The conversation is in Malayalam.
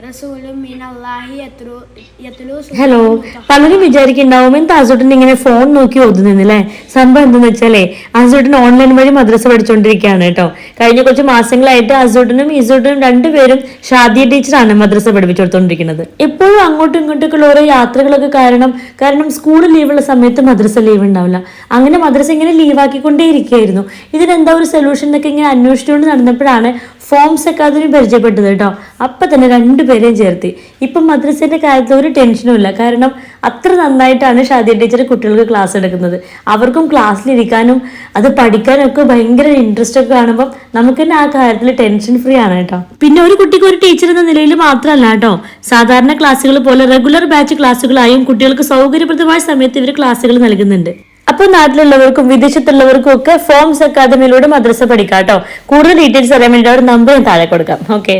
റസൂലും മിനല്ലാഹി യത്ലൂ ഹലോ, പലരും വിചാരിക്കുന്നുണ്ടാവും എന്താ ആസൂട്ടൻ ഇങ്ങനെ ഫോൺ നോക്കി ഓതുന്നില്ലേ? സംഭവം എന്തെന്ന് വെച്ചാലേ ആസൂട്ടൻ ഓൺലൈൻ വഴി മദ്രസ പഠിച്ചുകൊണ്ടിരിക്കുകയാണ് കേട്ടോ. കഴിഞ്ഞ കുറച്ച് മാസങ്ങളായിട്ട് ആസൂട്ടനും ഈസൂട്ടനും രണ്ടുപേരും ഷാദിയ ടീച്ചറാണ് മദ്രസ പഠിപ്പിച്ചു കൊടുത്തോണ്ടിരിക്കുന്നത്. എപ്പോഴും അങ്ങോട്ടും ഇങ്ങോട്ടൊക്കെ ഓരോ യാത്രകളൊക്കെ കാരണം സ്കൂൾ ലീവുള്ള സമയത്ത് മദ്രസ ലീവ് ഉണ്ടാവില്ല. അങ്ങനെ മദ്രസ ഇങ്ങനെ ലീവാക്കിക്കൊണ്ടേ ഇരിക്കുകയായിരുന്നു. ഇതിനെന്താ ഒരു സൊല്യൂഷൻ എന്നൊക്കെ ഇങ്ങനെ അന്വേഷിച്ചുകൊണ്ട് നടന്നപ്പോഴാണ് ഫോംസ് അക്കാദമി പരിചയപ്പെട്ടത് കേട്ടോ. അപ്പം തന്നെ രണ്ടുപേരെയും ചേർത്തി. ഇപ്പം മദ്രസേൻ്റെ കാര്യത്തിൽ ഒരു ടെൻഷനും ഇല്ല. കാരണം അത്ര നന്നായിട്ടാണ് ഷാദിയ ടീച്ചർ കുട്ടികൾക്ക് ക്ലാസ് എടുക്കുന്നത്. അവർക്കും ക്ലാസ്സിലിരിക്കാനും അത് പഠിക്കാനും ഒക്കെ ഭയങ്കര ഇൻട്രസ്റ്റ് ഒക്കെ കാണുമ്പോൾ നമുക്ക് തന്നെ ആ കാര്യത്തിൽ ടെൻഷൻ ഫ്രീ ആണ് കേട്ടോ. പിന്നെ ഒരു കുട്ടിക്ക് ഒരു ടീച്ചർ എന്ന നിലയിൽ മാത്രമല്ല കേട്ടോ, സാധാരണ ക്ലാസ്സുകൾ പോലെ റെഗുലർ ബാച്ച് ക്ലാസ്സുകളായും കുട്ടികൾക്ക് സൗകര്യപ്രദമായ സമയത്ത് ഇവർ ക്ലാസ്സുകൾ നൽകുന്നുണ്ട്. അപ്പോൾ നാട്ടിലുള്ളവർക്കും വിദേശത്തുള്ളവർക്കും ഒക്കെ ഫോംസ് അക്കാദമിയിലൂടെ മദ്രസ പഠിക്കാം കേട്ടോ. കൂടുതൽ ഡീറ്റെയിൽസ് അറിയാൻ വേണ്ടി അവിടെ നമ്പർ താഴെ കൊടുക്കാം. ഓക്കെ.